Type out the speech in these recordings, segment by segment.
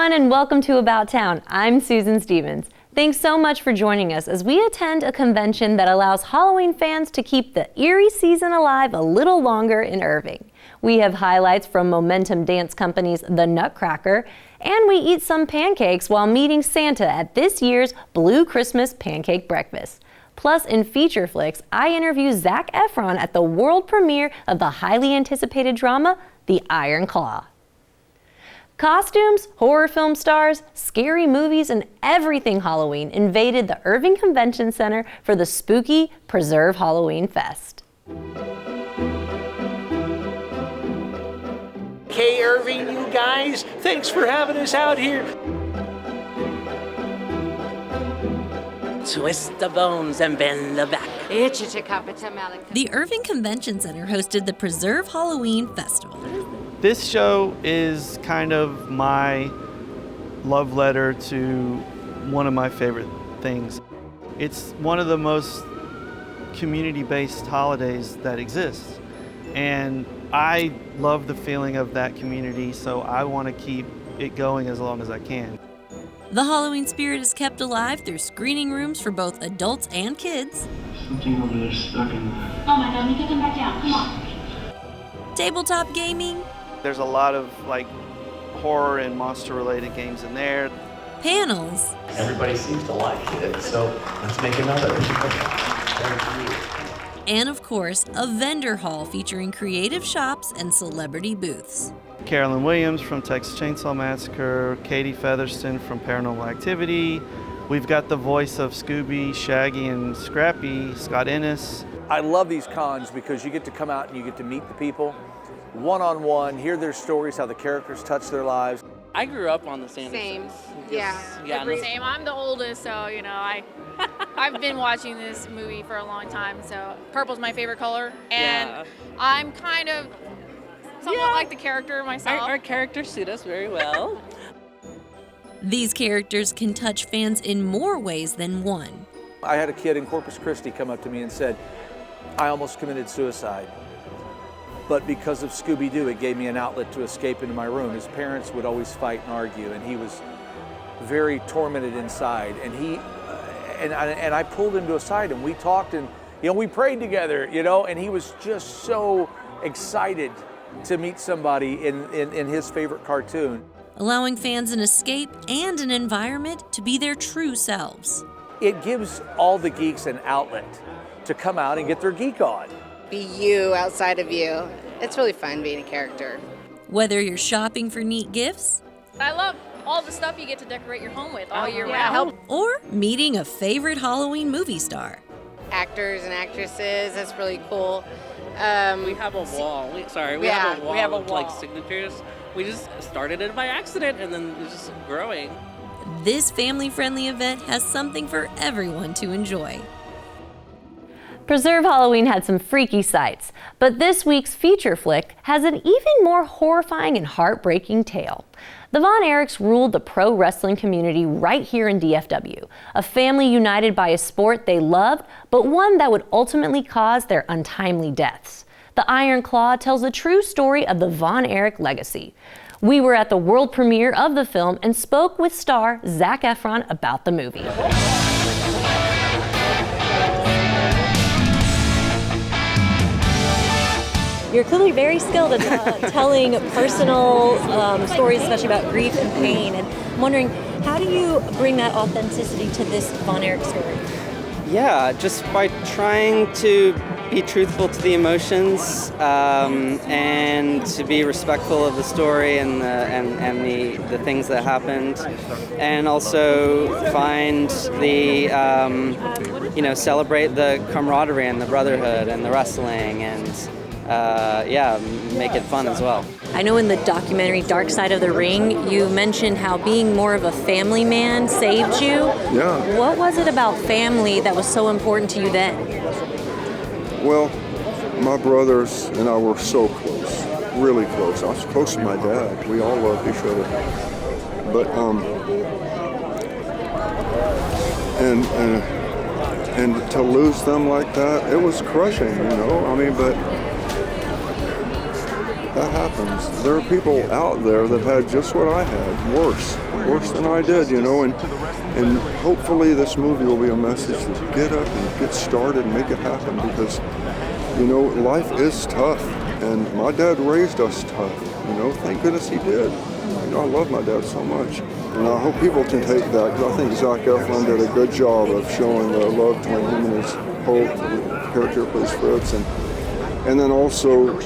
everyone, and welcome to About Town. I'm Susan Stevens. Thanks so much for joining us as we attend a convention that allows Halloween fans to keep the eerie season alive a little longer in Irving. We have highlights from Momentum Dance Company's The Nutcracker, and we eat some pancakes while meeting Santa at this year's Blue Christmas Pancake Breakfast. Plus, in Feature Flix, I interview Zac Efron at the world premiere of the highly anticipated drama, The Iron Claw. Costumes, horror film stars, scary movies, and everything Halloween invaded the Irving Convention Center for the spooky Preserve Halloween Fest. Hey Irving, you guys, thanks for having us out here. Twist the bones and bend the back. The Irving Convention Center hosted the Preserve Halloween Festival. This show is kind of my love letter to one of my favorite things. It's one of the most community-based holidays that exists. And I love the feeling of that community, so I want to keep it going as long as I can. The Halloween spirit is kept alive through screening rooms for both adults and kids. Something over there stuck in there. Oh my God, we can come back down, come on. Tabletop gaming. There's a lot of horror and monster related games in there. Panels. Everybody seems to like it, so let's make another. And of course, a vendor hall featuring creative shops and celebrity booths. Carolyn Williams from Texas Chainsaw Massacre, Katie Featherston from Paranormal Activity. We've got the voice of Scooby, Shaggy, and Scrappy, Scott Ennis. I love these cons because you get to come out and you get to meet the people one-on-one, hear their stories, how the characters touch their lives. I grew up on the Sandersons. Same. Yeah. Same. I'm the oldest, so I've been watching this movie for a long time. So purple's my favorite color, and I'm kind of somewhat like the character myself. Our characters suit us very well. These characters can touch fans in more ways than one. I had a kid in Corpus Christi come up to me and said, I almost committed suicide. But because of Scooby-Doo, it gave me an outlet to escape into my room. His parents would always fight and argue, and he was very tormented inside. And and I pulled him to a side, and we talked, and we prayed together, and he was just so excited to meet somebody in his favorite cartoon. Allowing fans an escape and an environment to be their true selves. It gives all the geeks an outlet to come out and get their geek on. Be you outside of you. It's really fun being a character. Whether you're shopping for neat gifts, I love all the stuff you get to decorate your home with all year round. or meeting a favorite Halloween movie star. Actors and actresses, that's really cool. We have a wall. We have a wall of signatures. We just started it by accident, and then it's just growing. This family-friendly event has something for everyone to enjoy. Preserve Halloween had some freaky sights, but this week's Feature Flick has an even more horrifying and heartbreaking tale. The Von Erichs ruled the pro wrestling community right here in DFW, a family united by a sport they loved, but one that would ultimately cause their untimely deaths. The Iron Claw tells the true story of the Von Erich legacy. We were at the world premiere of the film and spoke with star Zac Efron about the movie. You're clearly very skilled at telling personal stories, especially about grief and pain. And I'm wondering, how do you bring that authenticity to this Von Erich story? Yeah, just by trying to be truthful to the emotions and to be respectful of the story and the things that happened, and also find the celebrate the camaraderie and the brotherhood and the wrestling and make it fun as well. I know in the documentary Dark Side of the Ring, you mentioned how being more of a family man saved you. Yeah. What was it about family that was so important to you then? Well, my brothers and I were so close, really close. I was close to my dad. We all loved each other. But, and to lose them like that, it was crushing, but That happens. There are people out there that had just what I had, worse than I did, you know, and hopefully this movie will be a message to get up and get started and make it happen, because, you know, life is tough, and my dad raised us tough, you know, thank goodness he did. You know, I love my dad so much, and I hope people can take that, because I think Zac Efron did a good job of showing the love between him and his Hope, the character who plays Fritz, and then also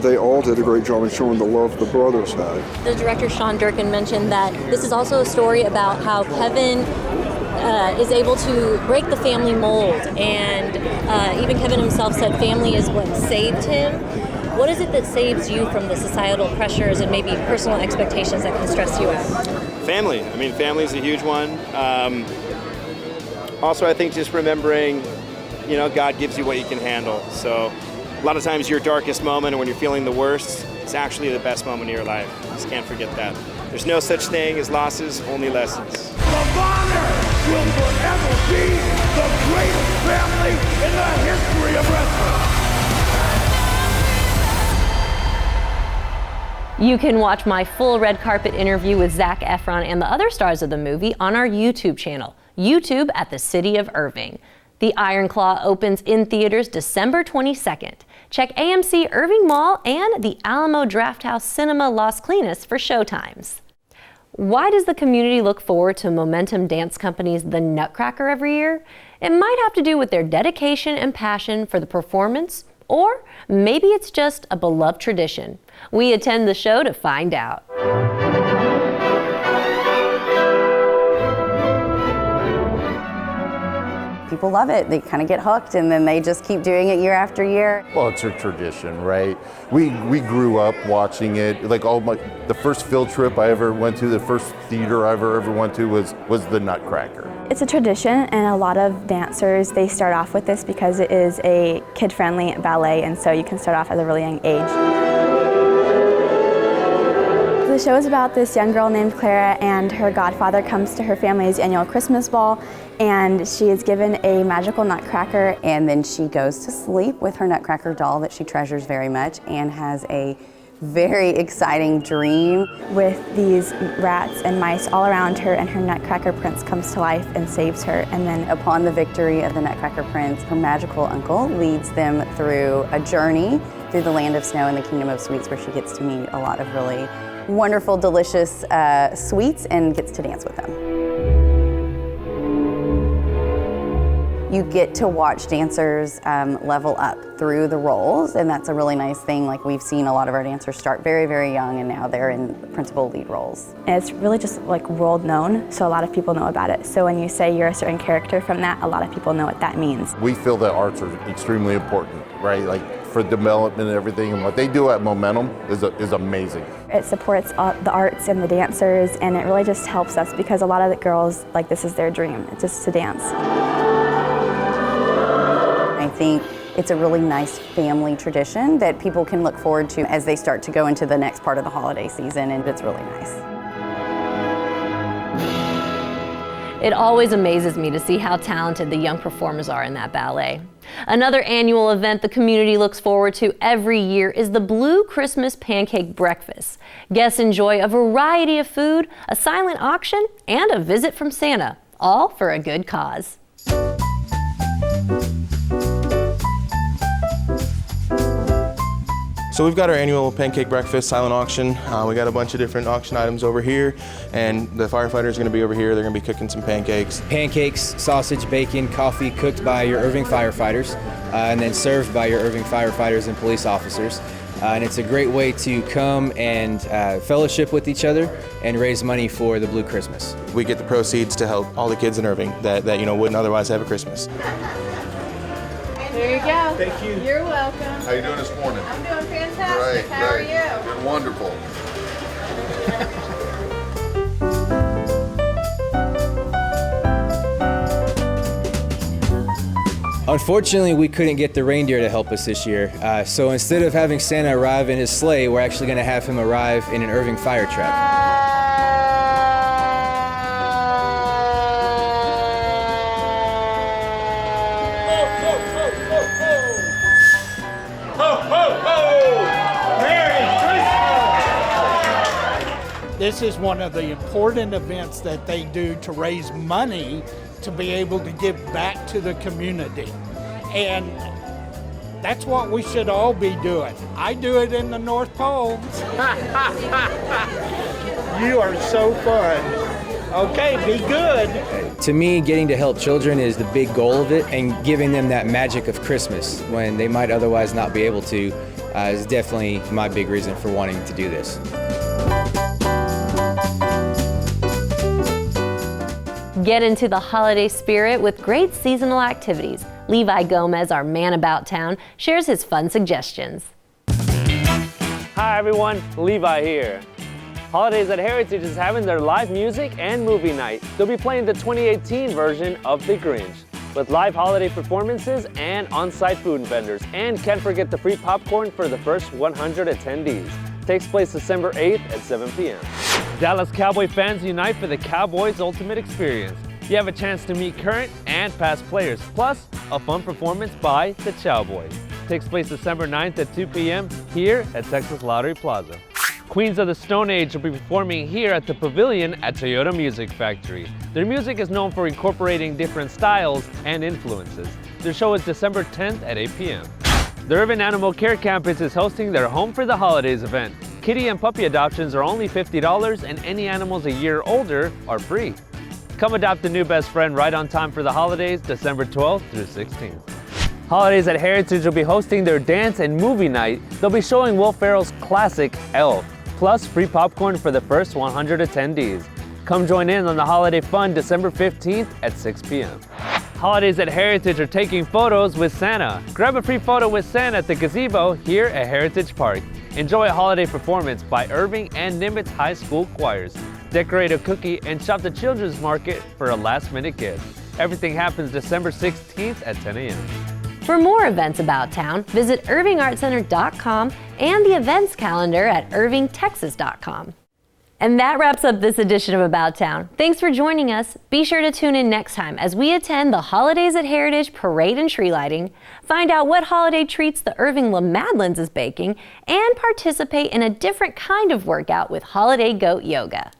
they all did a great job in showing the love the brothers had. The director Sean Durkin mentioned that this is also a story about how Kevin is able to break the family mold, and even Kevin himself said family is what saved him. What is it that saves you from the societal pressures and maybe personal expectations that can stress you out? Family. I mean, family is a huge one. Also, I think just remembering, you know, God gives you what you can handle. So a lot of times your darkest moment, or when you're feeling the worst, it's actually the best moment of your life. You just can't forget that. There's no such thing as losses, only lessons. The Bonner will forever be the greatest family in the history of wrestling. You can watch my full red carpet interview with Zac Efron and the other stars of the movie on our YouTube channel, YouTube at the City of Irving. The Iron Claw opens in theaters December 22nd. Check AMC Irving Mall and the Alamo Drafthouse Cinema Las Colinas for showtimes. Why does the community look forward to Momentum Dance Company's The Nutcracker every year? It might have to do with their dedication and passion for the performance, or maybe it's just a beloved tradition. We attend the show to find out. People love it. They kind of get hooked, and then they just keep doing it year after year. Well, it's a tradition, right? We grew up watching it. Like the first field trip I ever went to, the first theater I ever went to was the Nutcracker. It's a tradition, and a lot of dancers, they start off with this because it is a kid-friendly ballet, and so you can start off at a really young age. The show is about this young girl named Clara, and her godfather comes to her family's annual Christmas ball, and she is given a magical nutcracker. And then she goes to sleep with her nutcracker doll that she treasures very much, and has a very exciting dream. With these rats and mice all around her, and her nutcracker prince comes to life and saves her. And then upon the victory of the nutcracker prince, her magical uncle leads them through a journey through the land of snow and the kingdom of sweets, where she gets to meet a lot of really wonderful, delicious sweets, and gets to dance with them. You get to watch dancers level up through the roles, and that's a really nice thing. Like, we've seen a lot of our dancers start very, very young, and now they're in principal lead roles. And it's really just like world known, so a lot of people know about it. So when you say you're a certain character from that, a lot of people know what that means. We feel that arts are extremely important, right? Like, for development and everything, and what they do at Momentum is amazing. It supports the arts and the dancers, and it really just helps us, because a lot of the girls, like, this is their dream, it's just to dance. I think it's a really nice family tradition that people can look forward to as they start to go into the next part of the holiday season, and it's really nice. It always amazes me to see how talented the young performers are in that ballet. Another annual event the community looks forward to every year is the Blue Christmas Pancake Breakfast. Guests enjoy a variety of food, a silent auction, and a visit from Santa, all for a good cause. So we've got our annual pancake breakfast silent auction. We got a bunch of different auction items over here, and the firefighters are gonna be over here. They're gonna be cooking some pancakes. Pancakes, sausage, bacon, coffee cooked by your Irving firefighters, and then served by your Irving firefighters and police officers. And it's a great way to come and fellowship with each other and raise money for the Blue Christmas. We get the proceeds to help all the kids in Irving that wouldn't otherwise have a Christmas. There you go. Thank you. You're welcome. How you doing this morning? I'm doing fantastic. Great, How great. are you? Doing wonderful. Unfortunately, we couldn't get the reindeer to help us this year. So instead of having Santa arrive in his sleigh, we're actually going to have him arrive in an Irving fire truck. Ho, ho, ho! Merry this is one of the important events that they do to raise money to be able to give back to the community. And that's what we should all be doing. I do it in the North Pole. You are so fun. Okay, be good. To me, getting to help children is the big goal of it, and giving them that magic of Christmas when they might otherwise not be able to is definitely my big reason for wanting to do this. Get into the holiday spirit with great seasonal activities. Levi Gomez, our man about town, shares his fun suggestions. Hi everyone, Levi here. Holidays at Heritage is having their live music and movie night. They'll be playing the 2018 version of The Grinch with live holiday performances and on-site food vendors. And can't forget the free popcorn for the first 100 attendees. Takes place December 8th at 7 p.m. Dallas Cowboy fans unite for the Cowboys Ultimate Experience. You have a chance to meet current and past players, plus a fun performance by the Cowboys. Takes place December 9th at 2 p.m. here at Texas Lottery Plaza. Queens of the Stone Age will be performing here at the Pavilion at Toyota Music Factory. Their music is known for incorporating different styles and influences. Their show is December 10th at 8 p.m. The Irving Animal Care Campus is hosting their Home for the Holidays event. Kitty and puppy adoptions are only $50 and any animals a year older are free. Come adopt a new best friend right on time for the holidays, December 12th through 16th. Holidays at Heritage will be hosting their dance and movie night. They'll be showing Will Ferrell's classic Elf, plus free popcorn for the first 100 attendees. Come join in on the holiday fun December 15th at 6 p.m. Holidays at Heritage are taking photos with Santa. Grab a free photo with Santa at the gazebo here at Heritage Park. Enjoy a holiday performance by Irving and Nimitz High School choirs. Decorate a cookie and shop the children's market for a last-minute gift. Everything happens December 16th at 10 a.m. For more events about town, visit irvingartcenter.com and the events calendar at irvingtexas.com. And that wraps up this edition of About Town. Thanks for joining us. Be sure to tune in next time as we attend the Holidays at Heritage Parade and Tree Lighting, find out what holiday treats the Irving LaMadeleines is baking, and participate in a different kind of workout with Holiday Goat Yoga.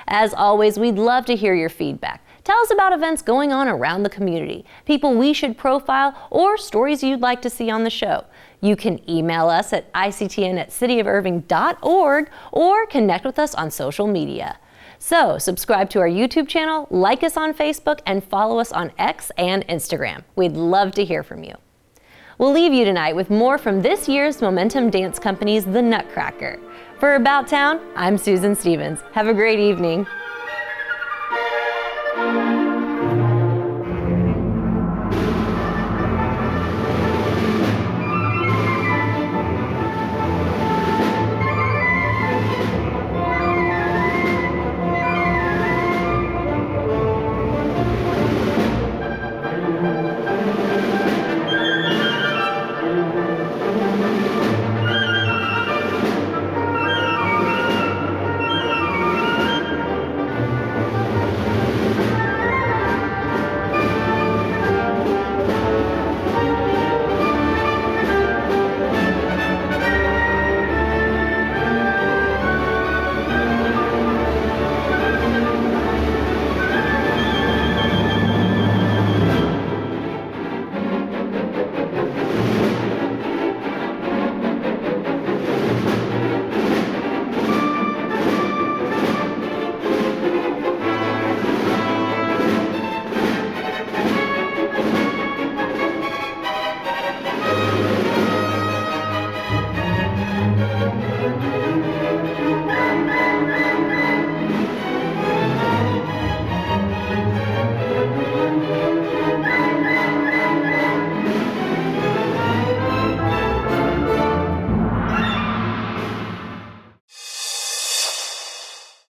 As always, we'd love to hear your feedback. Tell us about events going on around the community, people we should profile, or stories you'd like to see on the show. You can email us at ictn@cityofirving.org or connect with us on social media. So subscribe to our YouTube channel, like us on Facebook, and follow us on X and Instagram. We'd love to hear from you. We'll leave you tonight with more from this year's Momentum Dance Company's The Nutcracker. For About Town, I'm Susan Stevens. Have a great evening.